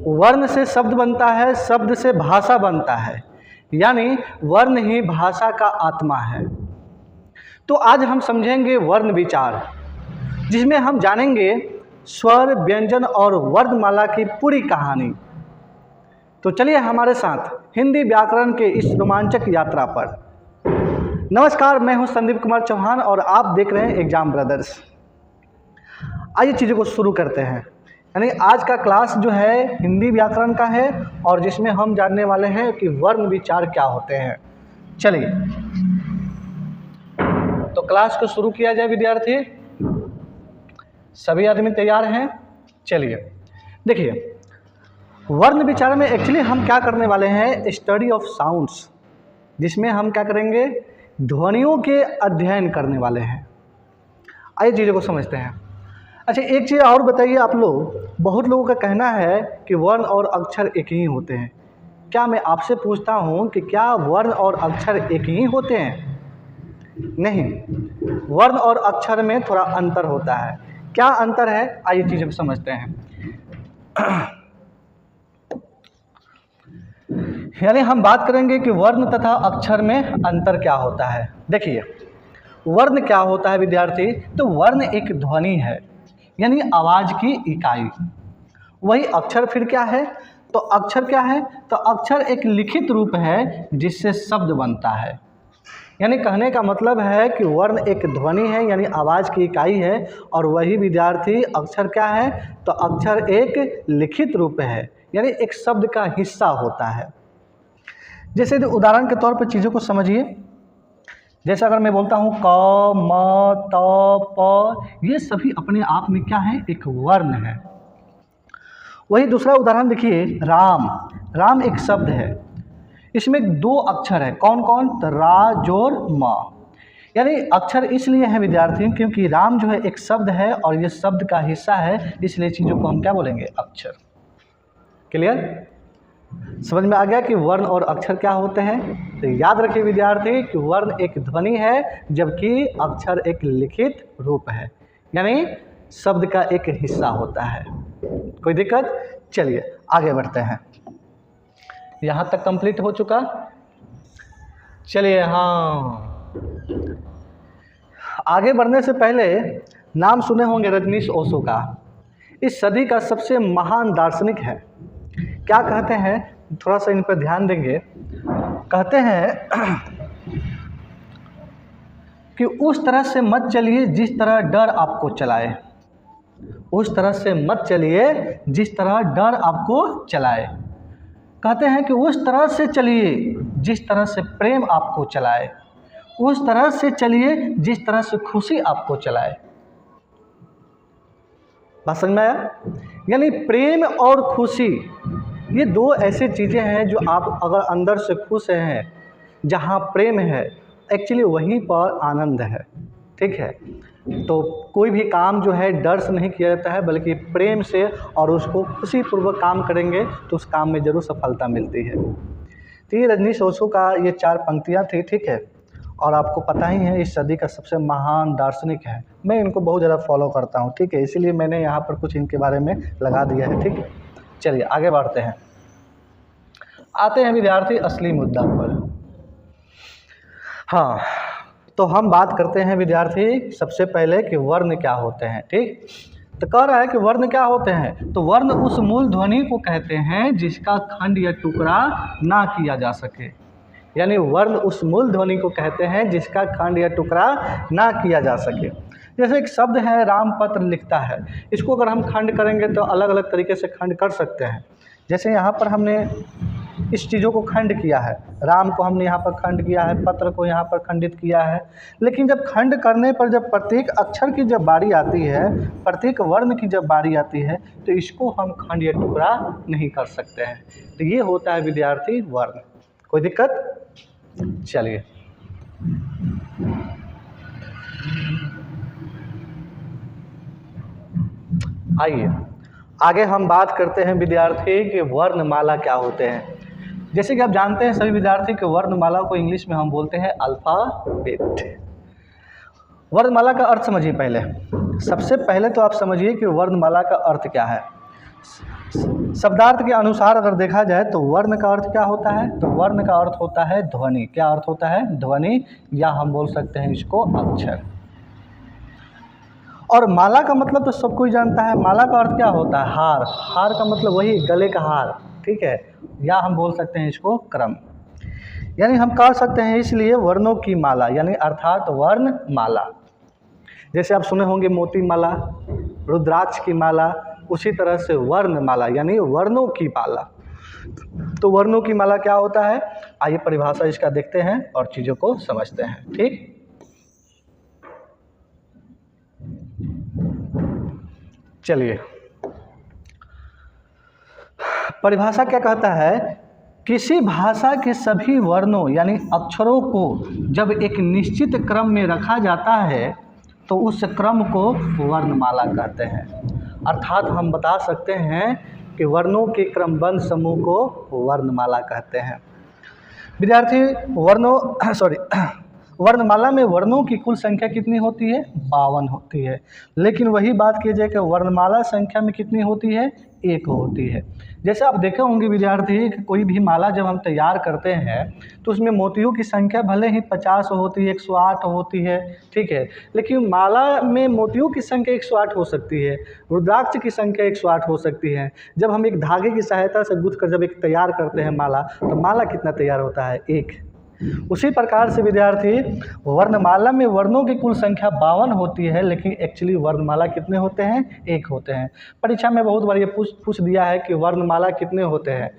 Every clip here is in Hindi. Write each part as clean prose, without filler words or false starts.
वर्ण से शब्द बनता है, शब्द से भाषा बनता है, यानी वर्ण ही भाषा का आत्मा है। तो आज हम समझेंगे वर्ण विचार, जिसमें हम जानेंगे स्वर, व्यंजन और वर्णमाला की पूरी कहानी। तो चलिए हमारे साथ हिंदी व्याकरण के इस रोमांचक यात्रा पर। नमस्कार, मैं हूं संदीप कुमार चौहान और आप देख रहे हैं एग्जाम ब्रदर्स। आइए चीज़ों को शुरू करते हैं। यानी आज का क्लास जो है हिंदी व्याकरण का है और जिसमें हम जानने वाले हैं कि वर्ण विचार क्या होते हैं। चलिए तो क्लास को शुरू किया जाए विद्यार्थी। सभी आदमी तैयार हैं? चलिए देखिए, वर्ण विचार में एक्चुअली हम क्या करने वाले हैं, स्टडी ऑफ साउंड्स, जिसमें हम क्या करेंगे, ध्वनियों के अध्ययन करने वाले हैं। आइए चीज़ों को समझते हैं। अच्छा, एक चीज़ और बताइए आप लोग, बहुत लोगों का कहना है कि वर्ण और अक्षर एक ही होते हैं। क्या मैं आपसे पूछता हूँ कि क्या वर्ण और अक्षर एक ही होते हैं? नहीं, वर्ण और अक्षर में थोड़ा अंतर होता है। क्या अंतर है, आइए चीज़ों को समझते हैं। यानी हम बात करेंगे कि वर्ण तथा अक्षर में अंतर क्या होता है। देखिए, वर्ण क्या होता है विद्यार्थी, तो वर्ण एक ध्वनि है, यानी आवाज़ की इकाई। वही अक्षर फिर क्या है, तो अक्षर क्या है, तो अक्षर एक लिखित रूप है जिससे शब्द बनता है। यानी कहने का मतलब है कि वर्ण एक ध्वनि है, यानी आवाज़ की इकाई है, और वही विद्यार्थी अक्षर क्या है, तो अक्षर एक लिखित रूप है, यानी एक शब्द का हिस्सा होता है। जैसे उदाहरण के तौर पर चीज़ों को समझिए। जैसे अगर मैं बोलता हूँ क, म, त, प, ये सभी अपने आप में क्या है, एक वर्ण है। वही दूसरा उदाहरण देखिए, राम। राम एक शब्द है, इसमें दो अक्षर है, कौन कौन, तो रा जोर म। यानी अक्षर इसलिए है विद्यार्थी क्योंकि राम जो है एक शब्द है और ये शब्द का हिस्सा है, इसलिए चीज़ों को हम क्या बोलेंगे, अक्षर। क्लियर? समझ में आ गया कि वर्ण और अक्षर क्या होते हैं? तो याद रखिए विद्यार्थी कि वर्ण एक ध्वनि है, जबकि अक्षर एक लिखित रूप है, यानी शब्द का एक हिस्सा होता है। कोई दिक्कत? चलिए आगे बढ़ते हैं। यहाँ तक कंप्लीट हो चुका। चलिए हाँ, आगे बढ़ने से पहले नाम सुने होंगे रजनीश ओशो का। इस सदी का सबसे महान दार्शनिक है। क्या कहते हैं, थोड़ा सा इन पर ध्यान देंगे। कहते हैं कि उस तरह से मत चलिए जिस तरह डर आपको चलाए। उस तरह से मत चलिए जिस तरह डर आपको चलाए। कहते हैं कि उस तरह से चलिए जिस तरह से प्रेम आपको चलाए। उस तरह से चलिए जिस तरह से खुशी आपको चलाए। बात समझ में आया? यानी प्रेम और खुशी, ये दो ऐसी चीज़ें हैं जो आप अगर अंदर से खुश हैं, जहाँ प्रेम है, एक्चुअली वहीं पर आनंद है। ठीक है? तो कोई भी काम जो है डर से नहीं किया जाता है, बल्कि प्रेम से, और उसको खुशीपूर्वक काम करेंगे तो उस काम में ज़रूर सफलता मिलती है। तो ये रजनीश ओशो का ये 4 पंक्तियाँ थी। ठीक है? और आपको पता ही है इस सदी का सबसे महान दार्शनिक है। मैं इनको बहुत ज़्यादा फॉलो करता हूँ। ठीक है? इसीलिए मैंने यहाँ पर कुछ इनके बारे में लगा दिया है। ठीक है? चलिए आगे बढ़ते हैं। आते हैं विद्यार्थी असली मुद्दा पर। हाँ, तो हम बात करते हैं विद्यार्थी सबसे पहले कि वर्ण क्या होते हैं। ठीक? तो कह रहा है कि वर्ण क्या होते हैं, तो वर्ण उस मूल ध्वनि को कहते हैं जिसका खंड या टुकड़ा ना किया जा सके। यानी वर्ण उस मूल ध्वनि को कहते हैं जिसका खंड या टुकड़ा ना किया जा सके। जैसे एक शब्द है, राम पत्र लिखता है, इसको अगर हम खंड करेंगे तो अलग अलग तरीके से खंड कर सकते हैं। जैसे यहाँ पर हमने इस चीज़ों को खंड किया है, राम को हमने यहाँ पर खंड किया है, पत्र को यहाँ पर खंडित किया है। लेकिन जब खंड करने पर जब प्रत्येक अक्षर की जब बारी आती है, प्रत्येक वर्ण की जब बारी आती है, तो इसको हम खंड या टुकड़ा नहीं कर सकते हैं। तो ये होता है विद्यार्थी वर्ण। कोई दिक्कत? चलिए आइए आगे हम बात करते हैं विद्यार्थी कि वर्णमाला क्या होते हैं। जैसे कि आप जानते हैं सभी विद्यार्थी कि वर्णमाला को इंग्लिश में हम बोलते हैं अल्फ़ाबेट। वर्णमाला का अर्थ समझिए पहले। सबसे पहले तो आप समझिए कि वर्णमाला का अर्थ क्या है। शब्दार्थ के अनुसार अगर देखा जाए तो वर्ण का अर्थ क्या होता है, तो वर्ण का अर्थ होता है ध्वनि। क्या अर्थ होता है, ध्वनि, या हम बोल सकते हैं इसको अक्षर। और माला का मतलब तो सब कोई जानता है, माला का अर्थ क्या होता है, हार। हार का मतलब वही गले का हार, ठीक है, या हम बोल सकते हैं इसको क्रम। यानी हम कह सकते हैं इसलिए वर्णों की माला, यानी अर्थात वर्ण माला। जैसे आप सुने होंगे मोती माला, रुद्राक्ष की माला, उसी तरह से वर्ण माला यानी वर्णों की माला। तो वर्णों की माला क्या होता है, आइए परिभाषा इसका देखते हैं और चीज़ों को समझते हैं। ठीक, चलिए, परिभाषा क्या कहता है, किसी भाषा के सभी वर्णों यानी अक्षरों को जब एक निश्चित क्रम में रखा जाता है तो उस क्रम को वर्णमाला कहते हैं। अर्थात हम बता सकते हैं कि वर्णों के क्रमबद्ध समूह को वर्णमाला कहते हैं। विद्यार्थी, वर्णमाला में वर्णों की कुल संख्या कितनी होती है, 52 होती है। लेकिन वही बात की जाए कि वर्णमाला संख्या में कितनी होती है, 1 होती है। जैसे आप देखे होंगे विद्यार्थी, कोई भी माला जब हम तैयार करते हैं तो उसमें मोतियों की संख्या भले ही 50 होती है, 108 होती है, ठीक है, लेकिन माला में मोतियों की संख्या 108 हो सकती है, रुद्राक्ष की संख्या 108 हो सकती है। जब हम एक धागे की सहायता से गूंथ कर जब एक तैयार करते हैं माला, तो माला कितना तैयार होता है, 1। उसी प्रकार से विद्यार्थी, वर्णमाला में वर्णों की कुल संख्या 52 होती है, लेकिन एक्चुअली वर्णमाला कितने होते हैं, 1 होते हैं। परीक्षा में बहुत बार ये पूछ दिया है कि वर्णमाला कितने होते हैं।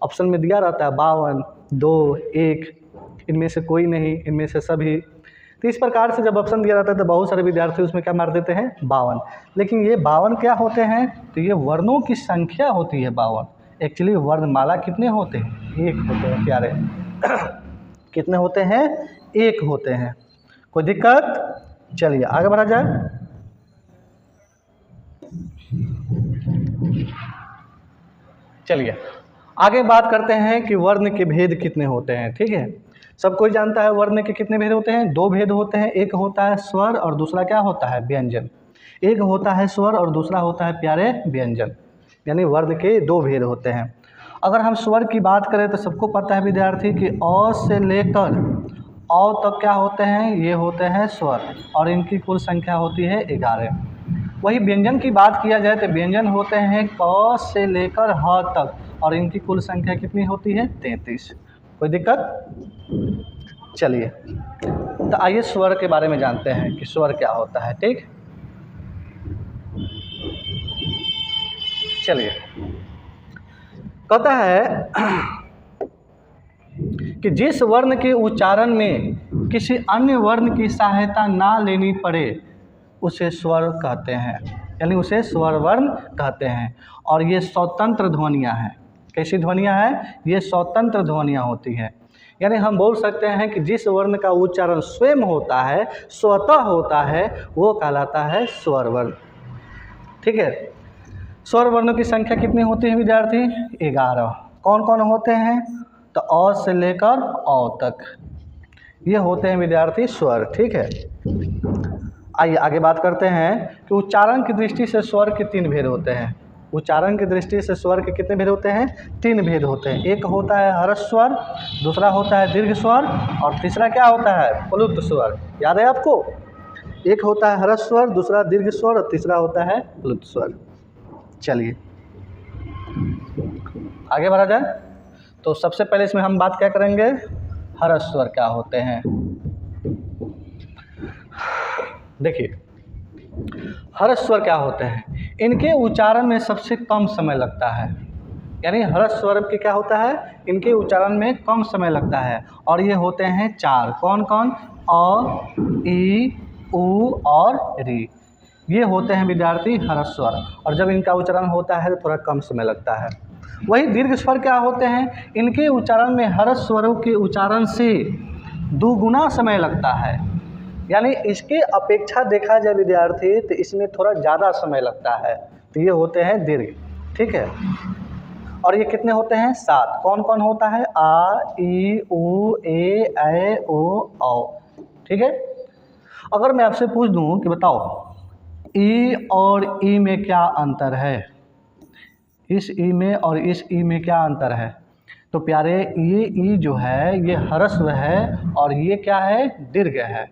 ऑप्शन में दिया रहता है 52, 2, 1, इनमें से कोई नहीं, इनमें से सभी। तो इस प्रकार से जब ऑप्शन दिया रहता है तो बहुत सारे विद्यार्थी उसमें क्या मार देते हैं, 52। लेकिन ये 52 क्या होते हैं, तो ये वर्णों की संख्या होती है 52। एक्चुअली वर्णमाला कितने होते हैं, 1 होते हैं प्यारे। कितने होते हैं, 1 होते हैं। कोई दिक्कत, चलिए आगे बढ़ा जाए। चलिए आगे बात करते हैं कि वर्ण के भेद कितने होते हैं। ठीक है, सब कोई जानता है वर्ण के कितने भेद होते हैं, 2 भेद होते हैं। एक होता है स्वर और दूसरा क्या होता है, व्यंजन। एक होता है स्वर और दूसरा होता है प्यारे व्यंजन, यानी वर्ण के 2 भेद होते हैं। अगर हम स्वर की बात करें तो सबको पता है विद्यार्थी कि अ से लेकर औ तक क्या होते हैं, ये होते हैं स्वर, और इनकी कुल संख्या होती है 11। वही व्यंजन की बात किया जाए तो व्यंजन होते हैं क से लेकर ह तक, और इनकी कुल संख्या कितनी होती है, 33। कोई दिक्कत, चलिए तो आइए स्वर के बारे में जानते हैं कि स्वर क्या होता है। ठीक, चलिए, कहता है कि जिस वर्ण के उच्चारण में किसी अन्य वर्ण की सहायता ना लेनी पड़े उसे स्वर कहते हैं, यानी उसे स्वर वर्ण कहते हैं। और ये स्वतंत्र ध्वनियाँ हैं। कैसी ध्वनियाँ हैं, ये स्वतंत्र ध्वनियाँ होती हैं। यानी हम बोल सकते हैं कि जिस वर्ण का उच्चारण स्वयं होता है, स्वतः होता है, वो कहलाता है स्वर वर्ण। ठीक है, स्वर वर्णों की संख्या कितनी होती है विद्यार्थी, 11। कौन कौन होते हैं, तो अ से लेकर औ तक ये होते हैं विद्यार्थी स्वर। ठीक है, आइए आगे बात करते हैं कि उच्चारण की दृष्टि से स्वर के 3 भेद होते हैं। उच्चारण की दृष्टि से स्वर के कितने भेद होते हैं, 3 भेद होते हैं। एक होता है हर्ष स्वर, दूसरा होता है दीर्घ स्वर, और तीसरा क्या होता है, प्लुत स्वर। याद है आपको, एक होता है हर्ष स्वर, दूसरा दीर्घ स्वर, और तीसरा होता है प्लुत स्वर। चलिए आगे बढ़ा जाए। तो सबसे पहले इसमें हम बात क्या करेंगे, हर्ष स्वर क्या होते हैं। देखिए, हर्ष स्वर क्या होते हैं, इनके उच्चारण में सबसे कम समय लगता है। यानी हर्ष स्वर के क्या होता है, इनके उच्चारण में कम समय लगता है, और ये होते हैं 4। कौन कौन, अ, ई, उ और री। ये होते हैं विद्यार्थी हर्ष स्वर, और जब इनका उच्चारण होता है तो थोड़ा कम समय लगता है। वही दीर्घ स्वर क्या होते हैं, इनके उच्चारण में हर्ष स्वरों के उच्चारण से 2 गुना समय लगता है। यानी इसके अपेक्षा देखा जाए विद्यार्थी तो इसमें थोड़ा ज़्यादा समय लगता है। तो ये होते हैं दीर्घ। ठीक है, और ये कितने होते हैं, 7। कौन कौन होता है, आ, ई, उ, ए, ऐ, ओ, औ। ठीक है, अगर मैं आपसे पूछ दूं कि बताओ ई और ई में क्या अंतर है, इस ई में और इस ई में क्या अंतर है? तो प्यारे ये ई जो है ये ह्रस्व है और ये क्या है? दीर्घ है।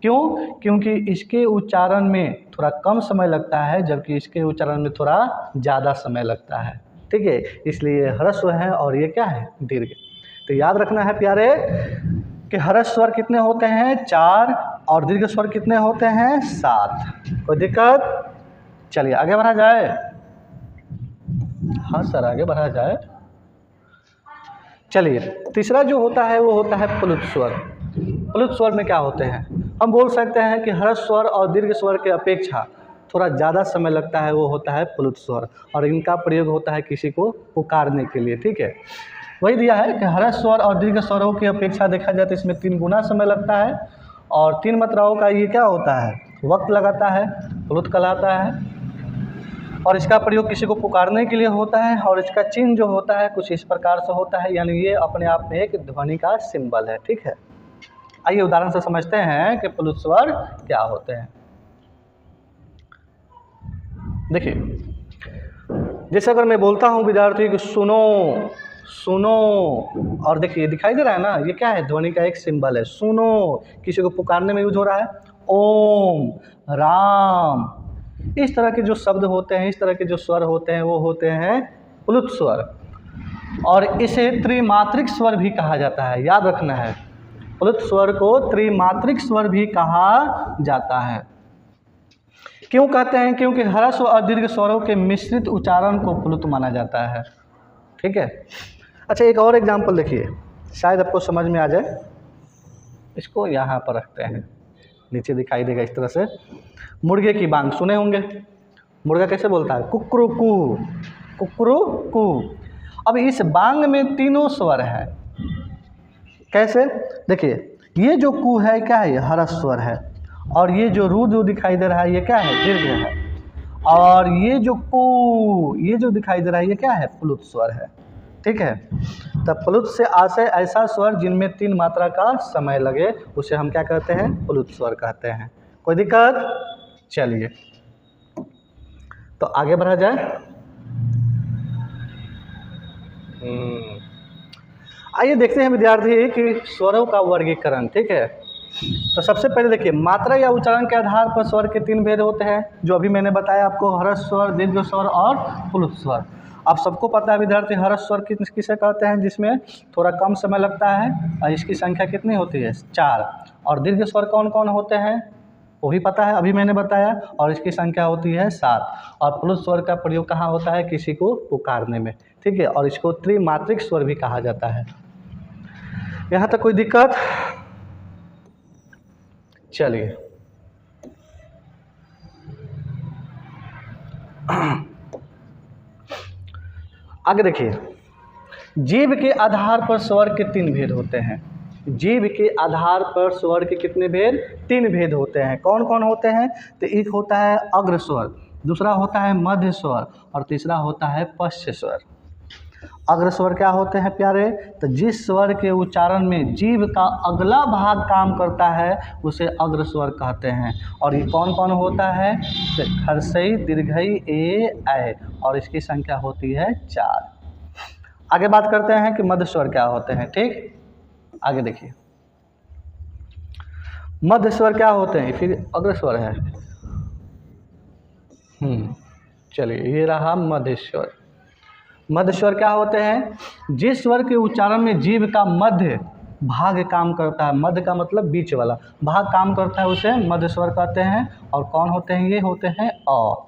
क्यों? क्योंकि इसके उच्चारण में थोड़ा कम समय लगता है जबकि इसके उच्चारण में थोड़ा ज़्यादा समय लगता है। ठीक है, इसलिए ह्रस्व है और ये क्या है? दीर्घ। तो याद रखना है प्यारे कि ह्रस्व स्वर कितने होते हैं? 4 और दीर्घ स्वर कितने होते हैं? 7। कोई दिक्कत? चलिए आगे बढ़ा जाए। हाँ सर आगे बढ़ा जाए। चलिए तीसरा जो होता है वो होता है प्लुत स्वर। प्लुत स्वर में क्या होते हैं? हम बोल सकते हैं कि ह्रस्व स्वर और दीर्घ स्वर के अपेक्षा थोड़ा ज़्यादा समय लगता है, वो होता है प्लुत स्वर और इनका प्रयोग होता है किसी को पुकारने के लिए। ठीक है, वही दिया है कि ह्रस्व स्वर और दीर्घ स्वरों की अपेक्षा देखा जाए तो इसमें 3 गुना समय लगता है और 3 मात्राओं का ये क्या होता है? वक्त लगाता है, प्लुत कहलाता है और इसका प्रयोग किसी को पुकारने के लिए होता है और इसका चिन्ह जो होता है कुछ इस प्रकार से होता है, यानी ये अपने आप में एक ध्वनि का सिंबल है। ठीक है, आइए उदाहरण से समझते हैं कि प्लुत स्वर क्या होते हैं। देखिए, जैसे अगर मैं बोलता हूँ विद्यार्थी कि सुनो सुनो, और देखिए दिखाई दे रहा है ना, ये क्या है? ध्वनि का एक सिंबल है। सुनो किसी को पुकारने में यूज हो रहा है। ओम, राम, इस तरह के जो शब्द होते हैं, इस तरह के जो स्वर होते हैं वो होते हैं प्लुत स्वर और इसे त्रिमात्रिक स्वर भी कहा जाता है। याद रखना है, प्लुत स्वर को त्रिमात्रिक स्वर भी कहा जाता है। क्यों कहते हैं? क्योंकि ह्रस्व और दीर्घ स्वरों के मिश्रित उच्चारण को प्लुत माना जाता है। ठीक है, अच्छा एक और एग्जाम्पल देखिए, शायद आपको समझ में आ जाए। इसको यहाँ पर रखते हैं, नीचे दिखाई देगा इस तरह से। मुर्गे की बांग सुने होंगे। मुर्गा कैसे बोलता है? कुकरू कू, कुकरू कू। अब इस बांग में तीनों स्वर है। कैसे? देखिए, ये जो कू है क्या है? ये ह्रस्व स्वर है और ये जो रू जो दिखाई दे रहा है ये क्या है? दीर्घ है और ये जो कू ये जो दिखाई दे रहा है ये क्या है? प्लुत स्वर है। ठीक है, तब प्लुत से आशय ऐसा स्वर जिनमें 3 मात्रा का समय लगे उसे हम क्या कहते हैं? प्लुत स्वर कहते हैं। कोई दिक्कत? चलिए तो आगे बढ़ा जाए। आइए देखते हैं विद्यार्थी कि स्वरों का वर्गीकरण। ठीक है, तो सबसे पहले देखिए, मात्रा या उच्चारण के आधार पर स्वर के 3 भेद होते हैं, जो अभी मैंने बताया आपको, ह्रस्व स्वर, दीर्घ स्वर और प्लुत स्वर। आप सबको पता है विद्यार्थी ह्रस्व स्वर किसे कहते हैं? जिसमें थोड़ा कम समय लगता है और इसकी संख्या कितनी होती है? 4। और दीर्घ स्वर कौन कौन होते हैं वो भी पता है, अभी मैंने बताया, और इसकी संख्या होती है 7। और प्लुत स्वर का प्रयोग कहाँ होता है? किसी को पुकारने में। ठीक है, और इसको त्रिमात्रिक स्वर भी कहा जाता है। यहाँ तक कोई दिक्कत? चलिए आगे देखिए, जीभ के आधार पर स्वर के 3 भेद होते हैं। जीभ के आधार पर स्वर के कितने भेद? 3 भेद होते हैं। कौन कौन होते हैं? तो एक होता है अग्र स्वर, दूसरा होता है मध्य स्वर और तीसरा होता है पश्च स्वर। अग्र स्वर क्या होते हैं प्यारे? तो जिस स्वर के उच्चारण में जीभ का अगला भाग काम करता है उसे अग्र स्वर कहते हैं। और ये कौन कौन होता है? तो हर्षई, दीर्घई, ए, ऐ, और इसकी संख्या होती है 4। आगे बात करते हैं कि मध्य स्वर क्या होते हैं। ठीक, आगे देखिए, मध्य स्वर क्या होते हैं? फिर अग्र स्वर है। चलिए ये रहा मध्य स्वर। मध्य स्वर क्या होते हैं? जिस स्वर के उच्चारण में जीभ का मध्य भाग काम करता है, मध्य का मतलब बीच वाला भाग काम करता है, उसे मध्य स्वर कहते हैं। और कौन होते हैं? ये होते हैं अ।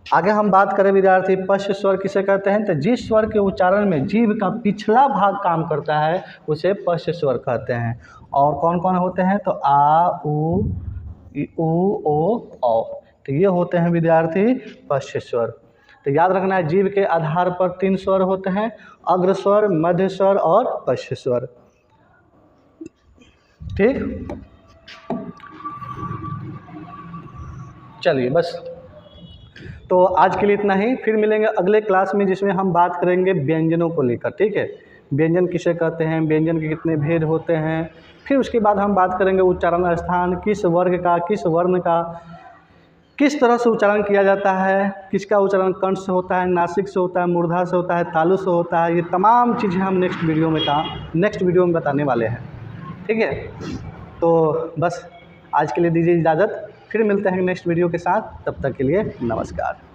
आगे हम बात करें विद्यार्थी, पश्च स्वर किसे कहते हैं? तो जिस स्वर के उच्चारण में जीभ का पिछला भाग काम करता है उसे पश्च स्वर कहते हैं। और कौन कौन होते हैं? तो आ, उ, ओ, औ। तो ये होते हैं विद्यार्थी पश्च स्वर। तो याद रखना है, जीभ के आधार पर 3 स्वर होते हैं, अग्र स्वर, मध्य स्वर और पश्च स्वर। ठीक, चलिए बस, तो आज के लिए इतना ही। फिर मिलेंगे अगले क्लास में जिसमें हम बात करेंगे व्यंजनों को लेकर। ठीक है, व्यंजन किसे कहते हैं, व्यंजन के कितने भेद होते हैं। फिर उसके बाद हम बात करेंगे उच्चारण स्थान, किस वर्ग का, किस वर्ण का किस तरह से उच्चारण किया जाता है, किसका उच्चारण कंठ से होता है, नासिक से होता है, मूर्धा से होता है, तालु से होता है, ये तमाम चीज़ें हम नेक्स्ट वीडियो में बताने वाले हैं। ठीक है, तो बस आज के लिए दीजिए इजाज़त, फिर मिलते हैं नेक्स्ट वीडियो के साथ, तब तक के लिए नमस्कार।